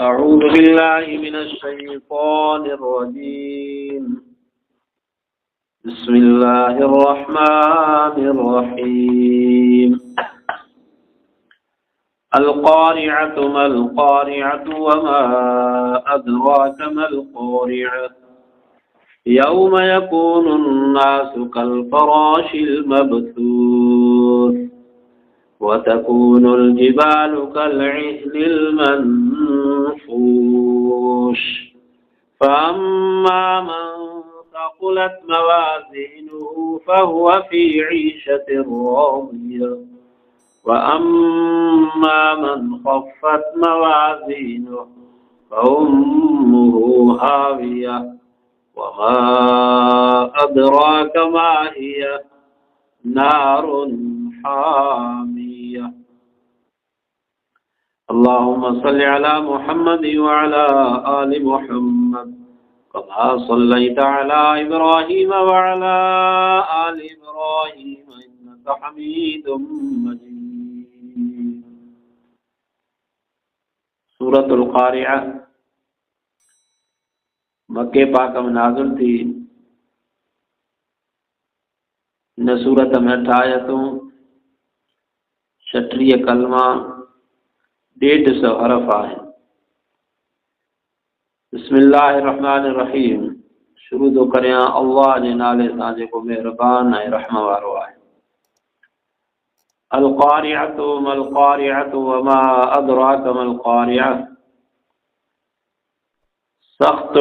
أعوذ بالله من الشيطان الرجيم. بسم الله الرحمن الرحيم. القارعة ما القارعة وما أدراك ما القارعة يوم يكون الناس كالفراش المبثوث وتكون الجبال كالعهن المنفوش فأما من ثقلت موازينه فهو في عيشة راضية وأما من خفت موازينه فأمه هاوية وما أدراك ما هي نار حامية. اللهم صل على محمد وعلى آل محمد كما صليت على إبراهيم وعلى آل إبراهيم إنك حميد مجيد. सूरत القارعة मक्के पाक में नाज़िल थी। इन सूरत में 8 आयतूं, 36 कलमा, 150 हरफ आहिनि। बिस्मिल्लाहिर्रहमानिर्रहीम। शुरू तो करियां अल्लाह जे नाले सां जेको मेहरबान ऐं रहम वारो आहे। अल क़ारिअतु मल क़ारिअतु वमा अदराक मल क़ारिअ। सख्त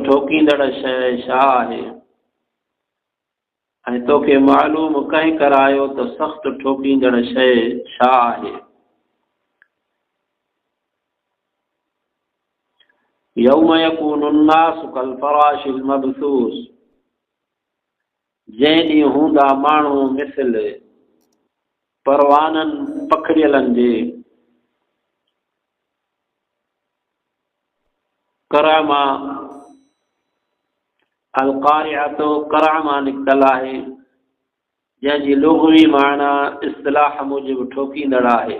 ठोकींदड़ शइ छा आहे ऐं तोखे मालूम कंहिं करायो त सख्त ठोकींदड़ शइ छा आहे। यौम यकूनु अन्नासु कल फराशिल मबसूस। जंहिं ॾींहुं हूंदा माण्हू मिसल परवाननि पखड़ियलनि जे। करामा अल क़ारिअतु करामा निकतल आहे, जंहिंजी लुग़वी माना इस्तिलाह मूजिब ठोकींदड़ आहे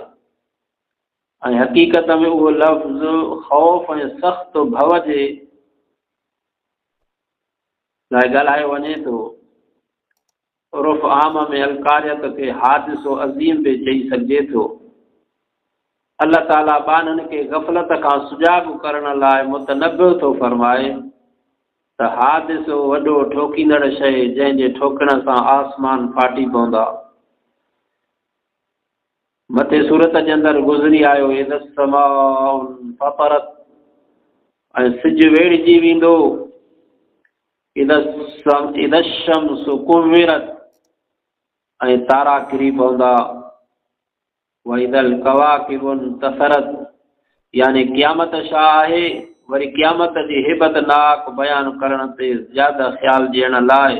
ऐं हक़ीक़त में उहो लफ़्ज़ ख़ौफ़ ऐं सख़्त भव जे लाइ ॻाल्हायो वञे थो। उर्फ़ आम में अल क़ारिअत खे हादिसो अज़ीम बि चई सघिजे थो। अल्लाह ताला बाननि खे ग़फ़लत खां सुजाॻ करण लाइ मुतनब्बिह थो फरमाए त हादिसो वॾो ठोकींदड़ शइ जंहिंजे ठोकण सां आसमान फाटी पवंदा। मथे सूरत जे अंदरि गुज़री आयो इज़ समाउ फ़तरत ऐं सिजु वेड़िजी वेंदो। इज़ शम्सु कुव्विरत ऐं तारा किरी पवंदा। वइदल कवाकिबु इंतसरत यानी क़यामत छा आहे। वरी क़यामत जी हिबतनाक बयान करण ते ज़्यादा ख़्याल ॾियण लाइ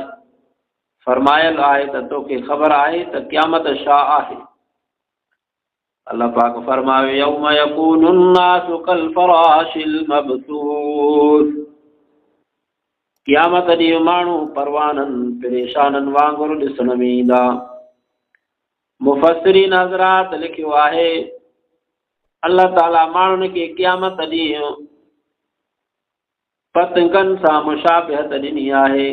फरमायल आहे त तोखे ख़बर आहे त क़यामत छा आहे। अल्लाह पाक फरमावे यौम यकूनु अन्नासु कल फराशिल मबसूस। क़यामत ॾींहुं माण्हू परवाननि परेशाननि वांगुरु ॾिसण में ईंदा। मुफ़स्सिरीन हज़रात लिखियो आहे अल्लाह ताला माण्हुनि खे क़यामत ॾींहुं पतंगनि सां मुशाबिहत ॾिनी आहे।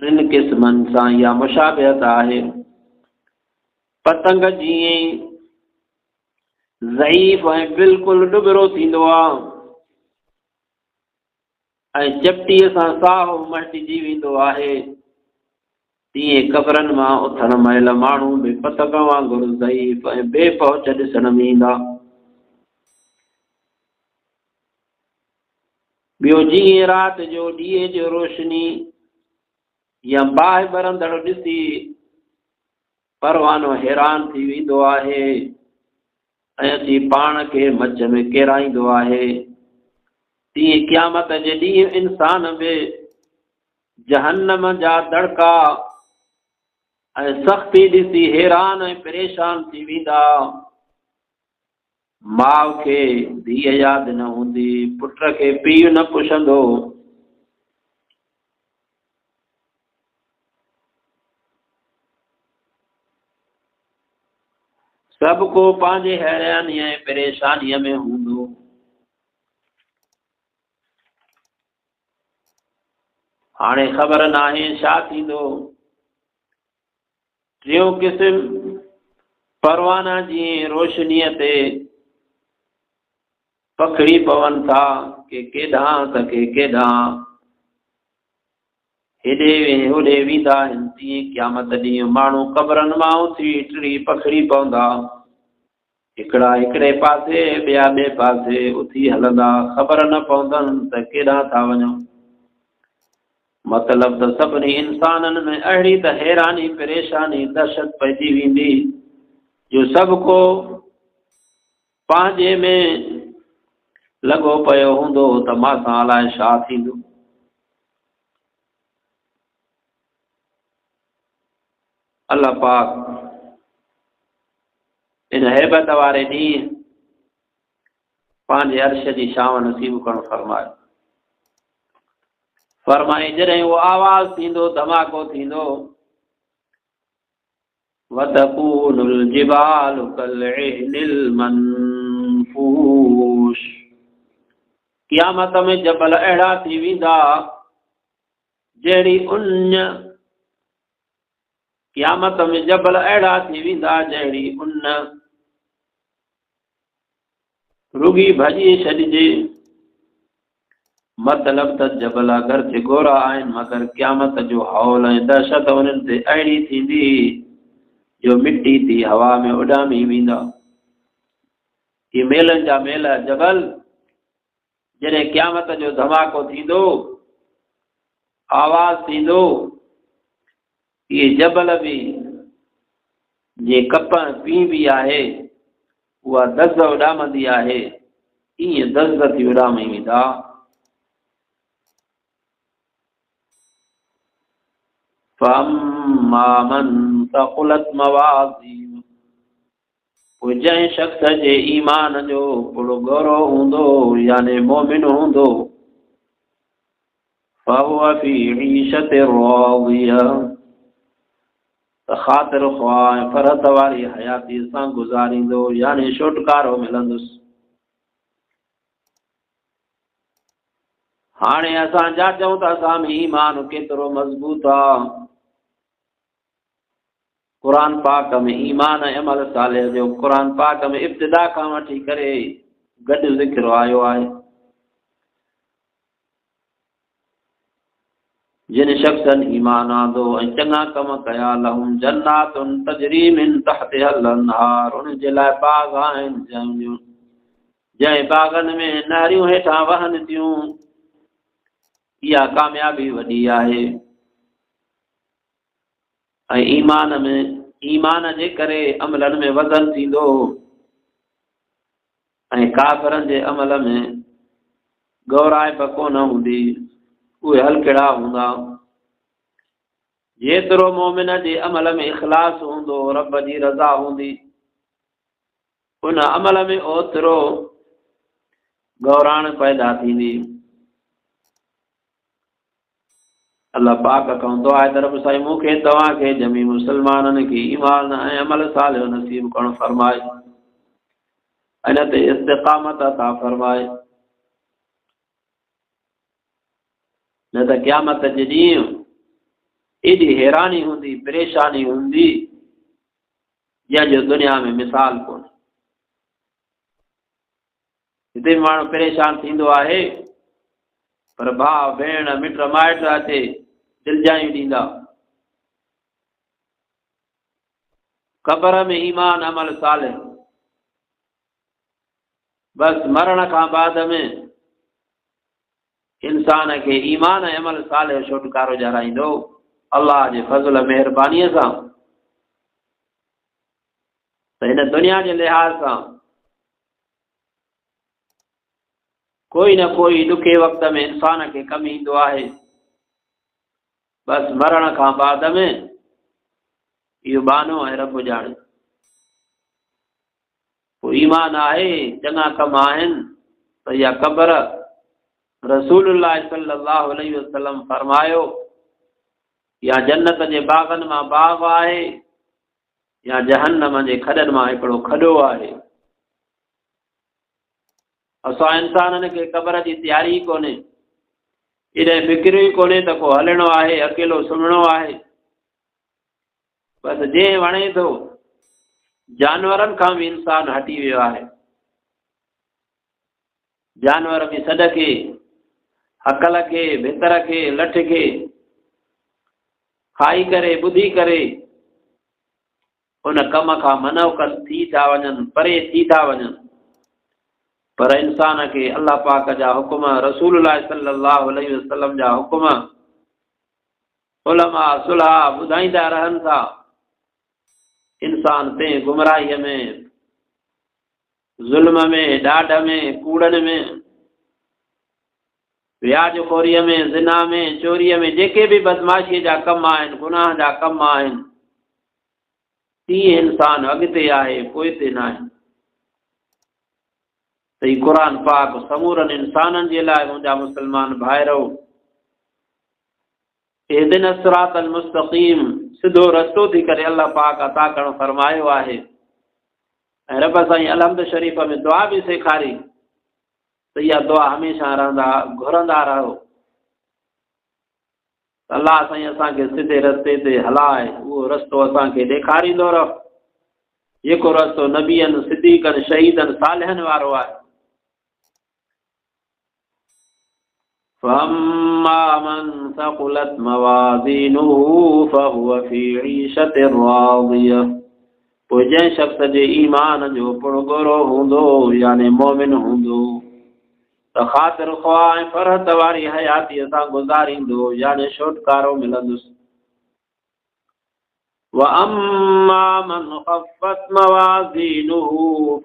3 क़िस्मनि सां इहा मुशाबिहत आहे। पतंग जीअं ज़ईफ़ ऐं बिल्कुलु ॾुबरो थींदो आहे ऐं चपटीअ सां साहु मटिजी वेंदो आहे, तीअं क़बरनि मां उथण महिल माण्हू बि पतंग वांगुरु ज़ईफ़ ऐं बेपहुच ॾिसण में ईंदा। ॿियो जीअं राति जो ॾीए जो रोशनी या बाहि बरंदड़ ॾिसी परवानो हैरान थी वेंदो आहे ऐं अची पाण खे मच में किराईंदो आहे, तीअं क़यामत जे ॾींहुं इंसान बि जहन्नम जा दड़का ऐं सख़्ती ॾिसी हैरान ऐं परेशान थी वेंदा। माउ खे धीअ यादि न हूंदी, पुट खे पीउ न पुछंदो। सबको पंहिंजे हैरानी ऐं परेशानीअ में हूंदो। हाणे ख़बर नाहे छा थींदो। टियों क़िस्म परवाना जी रोशनीअ ते पखड़ी पवन था के केॾां त के केॾां, हेॾे होॾे वेंदा आहिनि। तीअं क़यामत ॾींहुं माण्हू क़बरनि मां उथी टिड़ी पखड़ी पवंदा, हिकिड़ा हिकिड़े पासे ॿिया ॿिए पासे उथी हलंदा, ख़बर न पवंदनि त केॾां था वञूं। मतिलब त सभिनी इंसाननि में अहिड़ी त हैरानी परेशानी दहशत पइजी वेंदी जो सभु को पंहिंजे में लॻो पियो हूंदो त मां सां अलाए छा थींदो। अल्लाह पाक इन हैबत वारे ॾींहुं पंहिंजे अर्श जी छांव नसीब करणु फरमाए। फरमाए जॾहिं उहो आवाज़ थींदो, धमाको थींदो, वतकूनुल जिबालु कल्इहनिल मनफूश, क़यामत में जबल अहिड़ा थी वेंदा जहिड़ी उन, क़यामत में जबल अहिड़ा थी वेंदा जहिड़ी उन रुगी भॼी छॾिजे। मतलब त जबल अगरचे गोरा आहिनि मगर क़यामत जो हौल ऐं दहशत उन्हनि ते अहिड़ी थींदी जो मिटी थी हवा में उॾामी वेंदा। ये मेलनि जा मेल जबल जॾहिं क़यामत जो धमाको थींदो, आवाज़ थींदो, ये जबल बि जे कपण पी बि आहे उहा दज़ उॾामंदी आहे, ईअं दज़ थी उॾामी वेंदा। फअम्मा मन सक़ुलत मवाज़ीनुहु, पोइ जंहिं शख़्स जे ईमान जो पुलो गौरो हूंदो यानी मोमिन हूंदो, फहुव फी ईशतिन राज़िया, त ख़ातिर ख़्वाह ऐं फरहत वारी हयाती सां गुज़ारींदो यानी छुटकारो मिलंदुसि। हाणे असां जाचूं था असां में ईमान केतिरो मज़बूत आहे। क़ुरान पाक में ईमान ऐं अमल सालिह जो क़ुरान पाक में इब्तिदा खां वठी करे गॾु ज़िक्र आयो आहे। जिन शख़्सनि ईमान आंदो ऐं चङा कम कया, लहुम जन्नातुन तजरी मिन तहतिहल अन्हार, उन जे लाइ बाग़ आहिनि जंहिं बाग़नि में नहरियूं हेठां वहनि थियूं। इहा कामयाबी वॾी आहे। ऐं ईमान जे करे अमलनि में वज़न थींदो ऐं काफ़िरनि जे अमल में गौराइब कोन हूंदी, उहे हलकड़ा हूंदा। जेतिरो मोमिन जे अमल में इख़लास हूंदो, रब जी रज़ा हूंदी, उन अमल में ओतिरो गौराण पैदा थींदी। अल्लाह पाक खां दुआ आहे त रब साईं मूंखे तव्हांखे जमी मुस्लमाननि खे ईमान ऐं अमल सालिह नसीब करणु फरमाए, इन ते इस्तिक़ामत अता फरमाए। न त क़यामत जे ॾींहुं एॾी हैरानी हूंदी, परेशानी हूंदी जंहिंजो दुनिया में मिसाल कोन्हे। हिते माण्हू परेशान थींदो आहे पर भाउ भेण मिट माइट अचे दिलजायूं ॾींदा। क़बर में ईमान अमल सालिह, बसि मरण खां बाद में इंसान खे ईमान ऐं अमल सालिह छुटकारो ॼाणाईंदो अल्लाह जे फज़ल महिरबानीअ सां। त हिन दुनिया जे लिहाज़ सां कोई न कोई ॾुखे वक़्त में इंसान खे कमु ईंदो आहे। बसि मरण खां बाद में इहो बहानो ऐं रब ॼाणे। पोइ ईमान आहे, चङा कम आहिनि, त इहा क़बर रसूलुल्लाह सल्लल्लाहु अलैहि वसल्लम फरमायो या जन्नत जे बाग़नि मां बाग़ आहे या जहन्नम जे खॾनि मां हिकिड़ो खॾो आहे। असां इंसाननि खे क़बर जी तयारी ई कोन्हे, एॾे फिक्र ई कोन्हे त को हलणो आहे, अकेलो सुम्हणो आहे। बसि जंहिं वणे थो, जानवरनि खां बि इंसान हटी वियो आहे। जानवर बि सॾ खे, अकल खे, भितर खे, लठ खे खाई करे, ॿुधी करे उन कम खां मनौकल थी था वञनि, परे थी था वञनि। पर इंसान खे अल्लाह पाक जा हुकुम, रसूलुल्लाह सल्लल्लाहु अलैहि वसल्लम जा हुकुम, उलमा सुलहा ॿुधाईंदा रहनि था। इंसान ते गुमराहीअ में, ज़ुल्म में, ॾाढ में, कूड़नि में, व्याजखोरीअ में, ज़िना में, चोरीअ में, जेके बि बदमाशीअ जा कम आहिनि, गुनाह जा कम आहिनि, तीअं इंसान अॻिते आहे, पोइते न आहे। त ही क़ुरान पाक समूरनि इंसाननि जे लाइ मुंहिंजा मुस्लमान भाइरो इहदिन सिरातल मुस्तक़ीम, सिधो रस्तो थी करे अल्लाह पाक अता करणु फरमायो आहे। ऐं रब साईं अलहम्द शरीफ़ में दुआ बि सेखारी त इहा दुआ हमेशह घुरंदा रहो। अल्लाह साईं असांखे सिधे रस्ते ते हलाए, उहो रस्तो असांखे ॾेखारींदो रहो, जेको रस्तो नबीअनि, सिद्दीक़नि, शहीदनि, सालिहनि वारो आहे। فَأَمَّا مَنْ ثَقُلَتْ مَوَازِينُهُ فَهُوَ فِي عِيشَةٍ رَاضِيَةٍ। पोइ जंहिं शख़्स जे ईमान जो पुरगोरो हूंदो, यानी मोमिन हूंदो, त ख़ातिर ख़्वाह ऐं फ़रहत वारी हयातीअ सां गुज़ारींदो, यानी छुटकारो मिलंदुसि। وَأَمَّا مَنْ خَفَّتْ مَوَازِينُهُ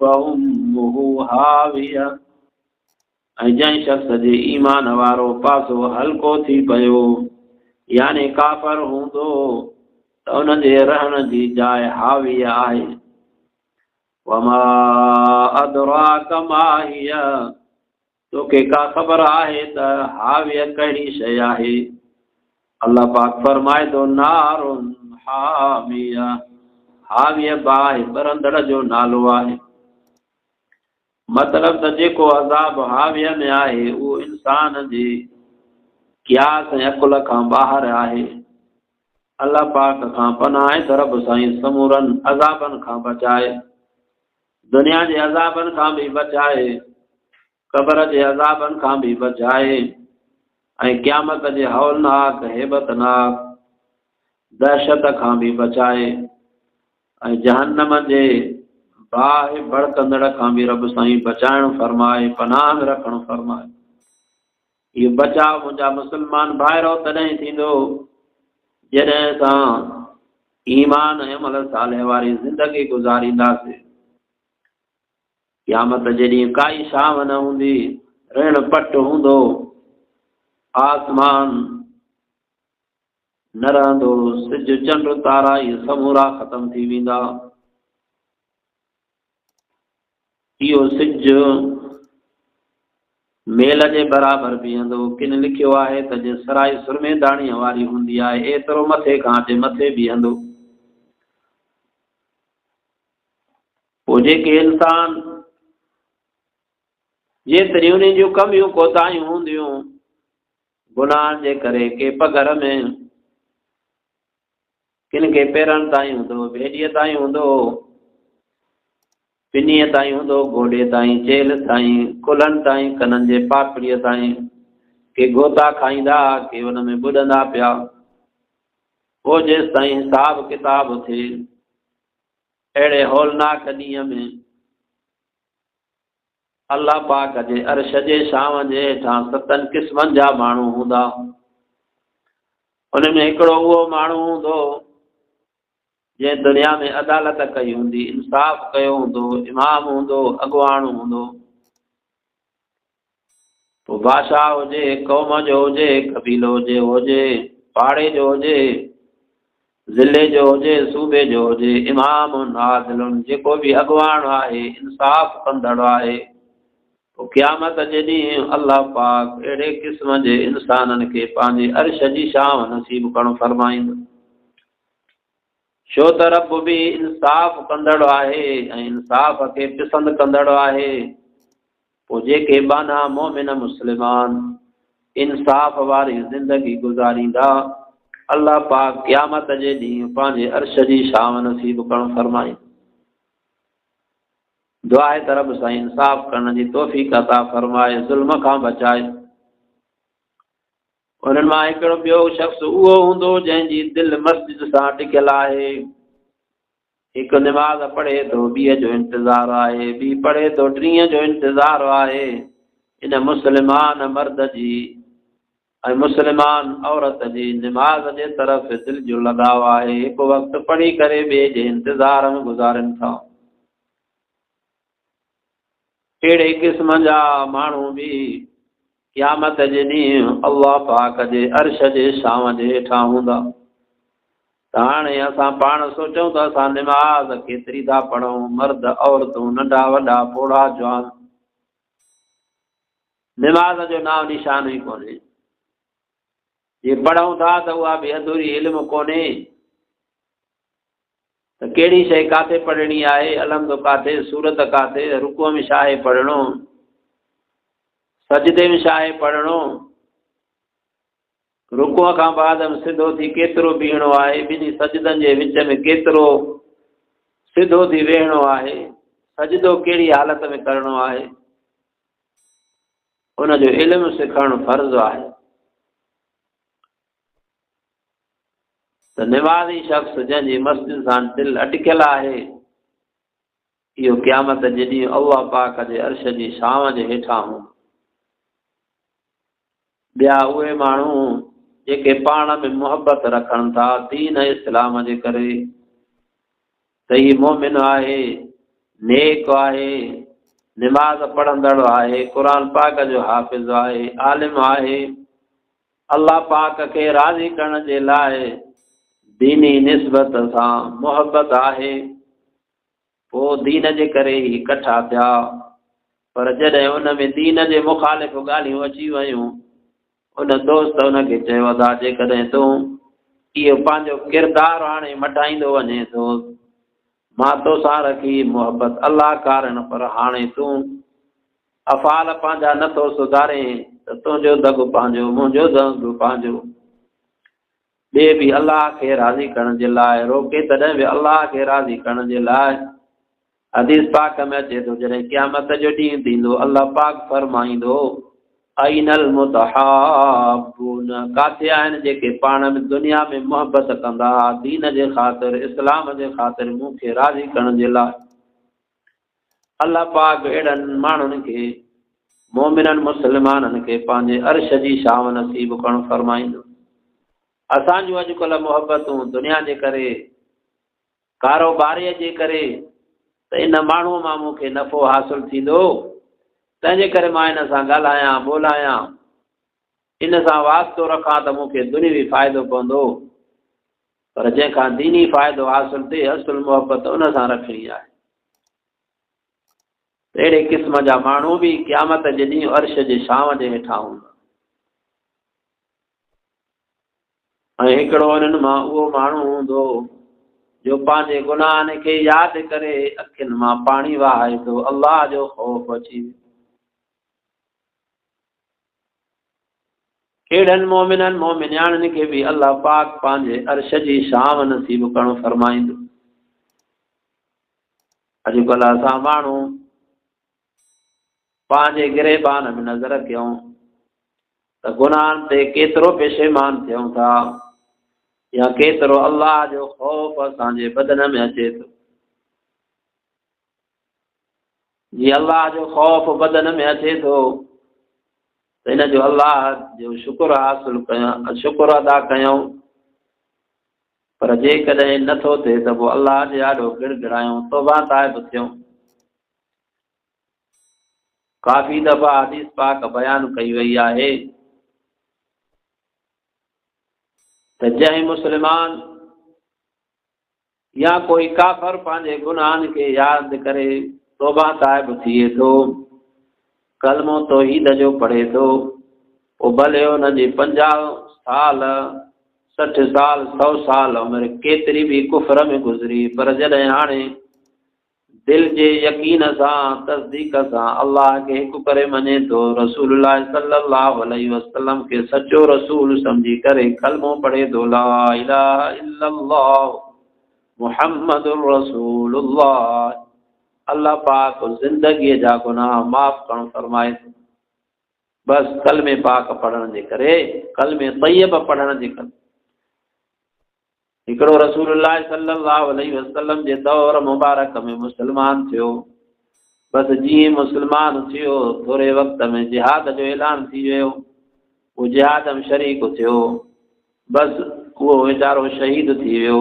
فَأُمُّهُ هَاوِيَةٌ। ऐं जंहिं शख़्स जे ईमान वारो पासो हल्को थी पियो, यानी काफ़र हूंदो, त उन जे रहण जी जाइ हाविय आहे। वमा अदराक मा हिय, तोखे का ख़बर आहे त हाविय कहिड़ी शइ आहे? अल्लाह पाक फरमाए थो, नारुन हामिय, हाविय बाहि बरंदड़ जो नालो आहे। मतिलब त जेको अज़ाब हाविय में आहे, उहो इंसान जे क़ियास ऐं अकुल खां ॿाहिरि आहे। अल्लाह पाक खां पनाह आहे त रब साईं समूरनि अज़ाबनि खां बचाए, दुनिया जे अज़ाबनि खां बि बचाए, क़बर जे अज़ाबनि खां बि बचाए, ऐं क़यामत जे हौलनाक, हेबतनाक दहशत खां बि बचाए, ऐं जहन्नम जे बाहि भड़कंदड़ खां बि रब साईं बचाइणु फरमाए, पनाह रखणु फरमाए। इहो बचाव मुंहिंजा मुस्लमान भाइरो तॾहिं थींदो जॾहिं असां ईमान ऐं अमल सालिह वारी ज़िंदगी गुज़ारींदासीं। क़यामत जे ॾींहुं काई शाम न हूंदी, ऋण पट हूंदो, आसमान न रहंदो, सिज चंड तारा इहे समूरा ख़तम थी वेंदा। इहो सिज मेल जे बराबरि बीहंदो। किन लिखियो आहे त जे सराई सुरमे दाणीअ वारी हूंदी आहे, एतिरो मथे खां जे मथे बीहंदो। पोइ जेके इंसान जेतिरियूं उन जूं कमियूं कोताहियूं हूंदियूं, गुनाह जे करे के पघर में, किन खे पेरनि ताईं हूंदो, भेॾीअ ताईं हूंदो, पिनीअ ताईं हूंदो, गोॾे ताईं, चेल ताईं, कुल्हनि ताईं, कननि जे पापड़ीअ ताईं, के गोता खाईंदा, के हुन में ॿुॾंदा पिया। पोइ जेसि ताईं हिसाब किताब थिए, अहिड़े हौलनाक ॾींहं में अल्लाह पाक जे अर्श जे छांव जे हेठां 7 क़िस्मनि जा माण्हू हूंदा। उन में हिकिड़ो उहो माण्हू हूंदो जंहिं दुनिया में अदालत कई हूंदी, इंसाफ़ कयो हूंदो, इमाम हूंदो, अॻुवाण हूंदो। पोइ बादशाह हुजे, क़ौम जो हुजे, कबीलो हुजे, पाड़े जो हुजे, ज़िले जो हुजे, सूबे जो हुजे, इमाम आदिलुन, जेको बि अॻुवाण आहे, इंसाफ़ कंदड़ आहे। पोइ क़यामत जे ॾींहुं अल्लाह पाक अहिड़े क़िस्म जे इंसाननि खे पंहिंजे अर्श जी छांव नसीब करणु फरमाईंदो। छो त रब भी इंसाफ़ कंदड़ आहे ऐं इंसाफ़ खे पसंदि कंदड़ आहे। पोइ जेके बाना मोमिन मुस्लिमान इंसाफ़ वारी ज़िंदगी गुज़ारींदा, अल्लाह पाक क़यामत जे ॾींहुं पंहिंजे अर्श जी छांव नसीब करणु फरमाईंदो। दुआ आहे त रब सां इंसाफ़ करण जी तौफ़ीक़ अता फरमाए, ज़ुल्म खां बचाए। उन्हनि मां हिकिड़ो ॿियो शख़्स उहो हूंदो जंहिंजी दिलि मस्जिद सां टिकियल आहे। हिकु निमाज़ पढ़े थो, ॿीअ जो इंतज़ारु आहे, ॿी पढ़े थो, टीह जो इंतज़ारु आहे। इन मुस्लमान मर्द जी ऐं मुस्लमान औरत जी निमाज़ जे तरफ़ दिलि जो लॻाव आहे। हिकु वक़्तु पढ़ी करे ॿिए जे इंतज़ार में गुज़ारनि था। अहिड़े क़िस्म जा माण्हू बि क़यामत जे ॾींहुं अल्लाह पाक जे अर्श जे छांव जे हेठां हूंदा। त हाणे असां पाण सोचूं त असां निमाज़ केतिरी था पढ़ूं, मर्द औरतूं, नंढा वॾा, पोड़ा जवान, निमाज़ जो नाम निशान ई कोन्हे। जे पढ़ूं था त उहा बि अधूरी इल्मु कोन्हे त कहिड़ी शइ किथे पढ़णी आहे, अलहम्दु किथे, सूरत किथे, रुकुअ में छा आहे पढ़णो, सजदे में छा आहे पढ़णो, रुकुअ खां बाद सिधो थी केतिरो बीहणो आहे, ॿिन्ही सजदनि जे विच में केतिरो सिधो थी वेहणो आहे, सजदो कहिड़ी हालत में करणो आहे, उनजो इल्मु सिखणु फ़र्ज़ु आहे। त निमाज़ी शख़्स जंहिंजी मस्जिद सां दिलि अटकियल आहे, इहो क़यामत जे ॾींहुं अल्लाह पाक जे अर्श जी छांव जे हेठां हूंदो। ॿिया उहे माण्हू जेके पाण में मुहबत रखनि था दीन इस्लाम जे करे, त ही मोमिन आहे, नेक आहे, निमाज़ पढ़ंदड़ आहे, क़ुर पाक जो हाफ़िज़ आहे, आलिम आहे, अल्लाह पाक खे राज़ी करण जे लाइ दीनी निस्बत सां मुहबत आहे। पोइ दीन जे करे ई इकट्ठा थिया। पर जॾहिं उन में दीन जे मुखालिफ़ ॻाल्हियूं अची वयूं, उन दोस्त उनखे चयो था जेकॾहिं तूं इहो पंहिंजो किरदारु हाणे मटाईंदो वञे थो, मां तोसां रखी मुहबत अल्लाह कारण, पर हाणे तूं अफ़ाल पंहिंजा नथो सुधारे त तुंहिंजो दॻु पंहिंजो, मुंहिंजो दॻु पंहिंजो। ॿिए बि अल्लाह खे राज़ी करण जे लाइ रोके, तॾहिं बि अल्लाह खे राज़ी करण जे लाइ। हदीस पाक में अचे थो जॾहिं क़यामत जो ॾींहुं थींदो, अल्लाह पाक फरमाईंदो, अइनल मुतहाबून, काथे आहिनि जेके पाण में दुनिया में मुहबत कंदा दीन जे ख़ातिर, इस्लाम जे ख़ातिर, मूंखे राज़ी करण जे लाइ। अल्लाह पाक अहिड़नि माण्हुनि खे, मोमिननि मुस्लमाननि खे पंहिंजे अर्श जी छांव नसीब करणु फरमाईंदो। असां जूं अॼुकल्ह मुहबतूं दुनिया जे करे, कारोबारीअ जे करे, त इन माण्हूअ मां मूंखे नफ़ो हासिलु थींदो, तंहिंजे करे मां इन सां ॻाल्हायां ॿोलायां, इन सां वास्तो रखां त मूंखे दुनियावी फ़ाइदो पवंदो। पर जंहिंखां दीनी फ़ाइदो हासिलु थिए, असुल मुहबत उन सां रखणी आहे। अहिड़े क़िस्म जा माण्हू बि क़यामत जे ॾींहुं अर्श जे छांव जे हेठां हूंदा। ऐं हिकिड़ो उन्हनि मां उहो माण्हू हूंदो जो पंहिंजे गुनाहनि खे यादि करे अखियुनि मां पाणी वहाए थो, अल्लाह जो ख़ौफ़ अची वियो। अहिड़नि मोमिननि मोमिनियाणनि खे बि अल्लाह पाक पंहिंजे अर्श जी छांव नसीब करणु फरमाईंदो। अॼुकल्ह असां माण्हू पंहिंजे गिरेबान में नज़र कयूं त गुनाहनि ते केतिरो पेशेमान थियूं था, या केतिरो अल्लाह जो ख़ौफ़ असांजे बदन में अचे थो। जीअं अल्लाह जो ख़ौफ़ बदन में अचे थो त इन जो अल्लाह जो शुक्र हासिलु कयूं, शुक्र अदा कयूं। पर जेकॾहिं नथो थिए त पोइ अल्लाह जे ॾाढो गिड़गिड़ायूं, तौबा ताइब थियूं। काफ़ी दफ़ा हदीस पाक बयानु कई वई आहे त जंहिं मुस्लमान या कोई काफ़र पंहिंजे गुनाहनि खे यादि करे तौबा ताइब थिए थो, कलमो तौहीद जो पढ़े थो, पोइ भले हुनजी 50 साल 60 साल 100 साल उमिरि केतिरी बि कुफर में गुज़री, पर जॾहिं हाणे दिल जे यकीन सां तस्दीक सां अल्लाह खे हिकु करे मञे थो, रसूलुल्लाह सल्लल्लाहु अलैहि वसल्लम के सचो रसूल समझी करे कलमो पढ़े थो, ला इलाहा इल्लल्लाह मुहम्मदुर रसूलुल्लाह, अल्लाह पाक ज़िंदगीअ जा गुनाह माफ़ करणु फरमाए थो। बस कलमे पाक पढ़ण जे करे, कलमे तय्यब पढ़ण जे करे। हिकिड़ो रसूलुल्लाह सल्लल्लाहु अलैहि वसल्लम जे दौर मुबारक में मुस्लमान थियो। बस जीअं मुस्लमान थियो थोरे वक़्त में जिहाद जो ऐलान थी वियो, वो जिहाद में शरीक थियो। बस उहो वीचारो शहीद थी वियो।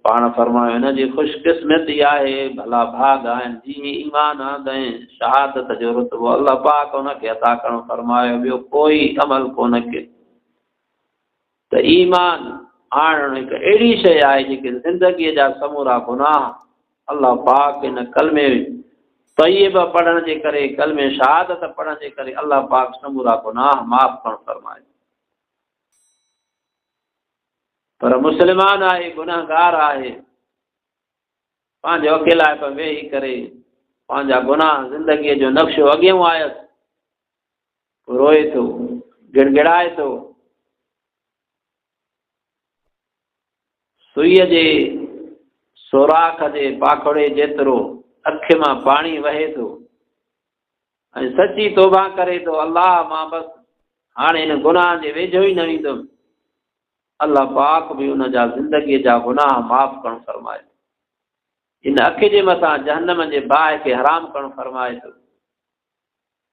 पाण फरमायो हिन जी ख़ुशकिस्मती आहे, भला भाग आहिनि जीअं ईमान आणंदे शहादत जो रुतबो अल्लाह पाक उनखे अता करणु फरमायो। ॿियो कोई अमल कोन के त ईमान आणणु हिकु अहिड़ी शइ आहे जेके ज़िंदगीअ जा समूरा गुनाह अल्लाह पाक हिन कलमे तय्यब पढ़ण जे करे, कलमे शहादत पढ़ण जे करे अल्लाह पाक समूरा गुनाह माफ़ करणु फरमाए। पर मुस्लमान आहे, गुनाहगार आहे, पंहिंजे अकेला पे वेही करे पंहिंजा गुनाह ज़िंदगीअ जो नक्शो अॻियां आयसि, रोए थो, गिड़गिड़ाए थो। सुईअ जे सोराख जे पाखोड़े जेतिरो अखि मां पाणी वहे थो ऐं सची तौबा करे थो, अल्लाह मां बसि हाणे हिन गुनाह जे वेझो ई न ईंदुमि। अल्लाह पाक बि हुन जा ज़िंदगीअ जा गुनाह माफ़ करणु फरमाए थो। हिन अखि जे मथां जहन्नम जे बाहि खे हराम करणु फरमाए थो।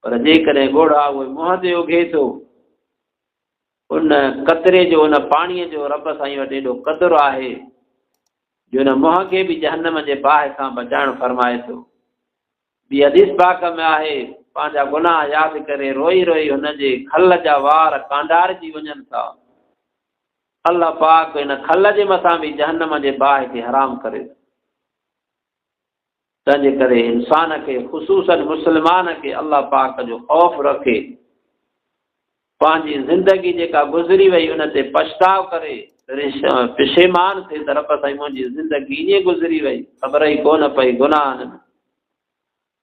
पर जेकॾहिं ॻोढ़ा उहे मुंहं ते उघे थो, उन कतरे जो, उन पाणीअ जो रब साईं वटि एॾो क़दुरु आहे जो हुन मुंहं खे बि जहन्नम जे बाहि खां बचाइणु फरमाए थो। ॿी हदीस पाक में आहे, पंहिंजा गुनाह यादि करे रोई रोई हुनजे खल जा वार कांडारजी वञनि था। अल्लाह पाक हिन खल जे मथां बि जहन्नम जे बाहि खे हराम करे थो। तंहिंजे करे इंसान खे, ख़ुसूसन मुस्लमान खे अल्लाह पाक जो ख़ौफ़ रखे, पंहिंजी ज़िंदगी जेका गुज़री वई उन ते पछताव करे पिशेमान थिए त रब साईं मुंहिंजी ज़िंदगी ईअं गुज़री वई, ख़बर ई कोन पई गुनाहनि में।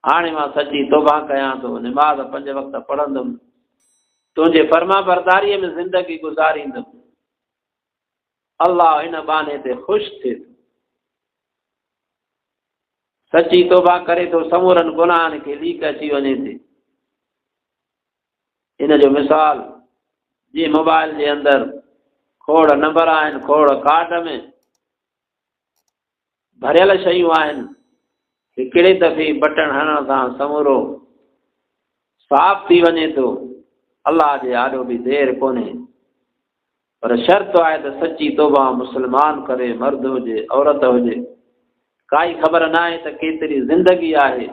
हाणे मां सची तौबा कयां थो, निमाज़ 5 वक़्त पढ़ंदुमि, तुंहिंजे फर्मा बरदारीअ में ज़िंदगी गुज़ारींदुमि। अल्लाह हिन बहाने ते ख़ुशि थिए थो। सची तौबा करे थो, समूरनि गुनाहनि खे लीक अची वञे थी। इन जो मिसाल जीअं मोबाइल जे अंदरि खोड़ नंबर आहिनि, खोड़ कार्ड में भरियल शयूं आहिनि, हिकिड़े दफ़े बटण हणण सां समूरो साफ़ थी वञे थो। अल्लाह जे आॾो बि देरि कोन्हे, पर शर्त आहे त सची तौबा मुस्लमान करे, मर्द हुजे औरत हुजे। काई ख़बर न आहे त केतिरी ज़िंदगी आहे।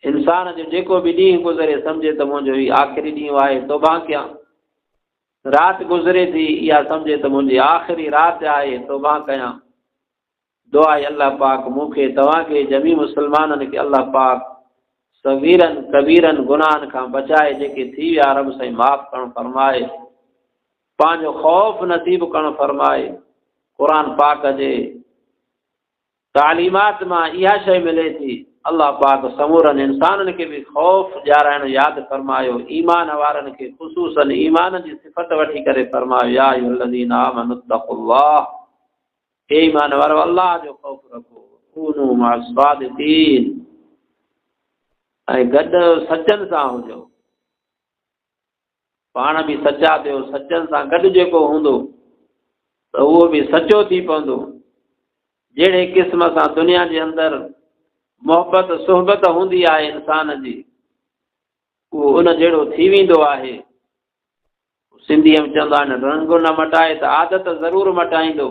इंसान जो जेको बि ॾींहुं गुज़रे सम्झे त मुंहिंजो ही आख़िरी ॾींहुं आहे, तौबा कयां। राति गुज़रे थी, इहा सम्झे त मुंहिंजी आख़िरी राति आहे, तौबा कयां। दुआ आहे अल्लाह पाक मूंखे, तव्हांखे, जमी मुस्लमाननि खे अल्लाह पाक सगीरनि कबीरनि गुनाहनि खां बचाए, जेके थी विया रब साईं माफ़ करणु फरमाए, पंहिंजो ख़ौफ़ नसीब करणु फरमाए। क़ुर पाक जे तालीमात मां इहा शइ मिले थी, अल्लाह पाक समूरनि इंसाननि खे बि ख़ौफ़ ॾियाराइणु यादि फरमायो। ईमान वारनि खे ख़ुसूसन ईमान जी सिफ़त वठी करे फरमायो, या अय्युहल्लज़ीना आमनुत्तक़ुल्लाह, हे ईमान वारो अल्लाह जो ख़ौफ़ रखो, कूनू मअस्सादिक़ीन, ऐं गॾु सचनि सां हुजो। पाण बि सचा थियो, सचनि सां गॾु जेको हूंदो त उहो बि सचो थी पवंदो। जहिड़े क़िस्म सां दुनिया जे अंदरि मोहबत सोहबत हूंदी आहे इंसान जी, उहो उन जहिड़ो थी वेंदो आहे। सिंधीअ में चवंदा आहिनि, रंग न मटाए त आदत ज़रूरु मटाईंदो।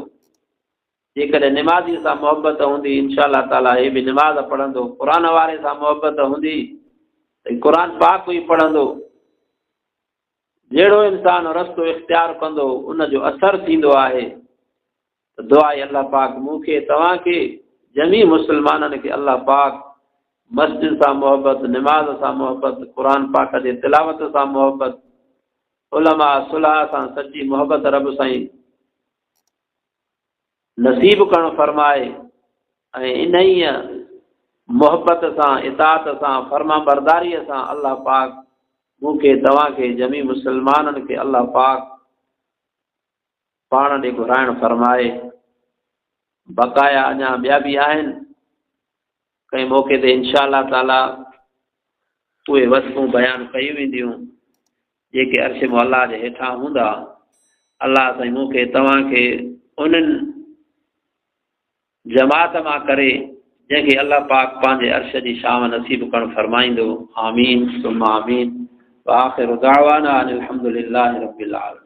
जेकॾहिं निमाज़ी सां मोहबत हूंदी, इंशा अल्लाह ताला हे बि निमाज़ पढ़ंदो। क़ुर वारे सां मोहबत हूंदी त क़ुर पाक बि पढ़ंदो। जहिड़ो इंसान रस्तो इख़्तियार कंदो उन जो असरु थींदो आहे। त दुआ आहे अल्लाह पाक मूंखे, तव्हांखे, जमी मुस्लमाननि खे अल्लाह पाक मस्जिद सां मोहबत, निमाज़ सां मोहबत, क़ुर पाक जे तिलावत सां मोहबत, उलमा सुलह सां सची मोहबत रब साईं नसीब करण फरमाए ऐं इन ई मोहब्बत सां इताअत सां फर्मा बरदारीअ सां अल्लाह पाक मूंखे तव्हांखे जमी मुसलमाननि खे अल्लाह पाक पाण ॾे घुराइण फरमाए। बक़ाया अञा ॿिया बि आहिनि, कंहिं मौक़े ते इंशा अल्लाह ताला उहे वस्तूं बयानु कयूं वेंदियूं जेके अर्श मुअल्ला जे हेठां हूंदा। अल्लाह साईं मूंखे तव्हांखे उन्हनि जमात मां करे जंहिंखे अल्लाह पाक पंहिंजे अर्श जी शाम नसीब करणु फरमाईंदो। आमीन सुम्मा आमीन। व आखिरु दाअवाना अनिल हम्दुलिल्लाहि रब्बिल आलमीन।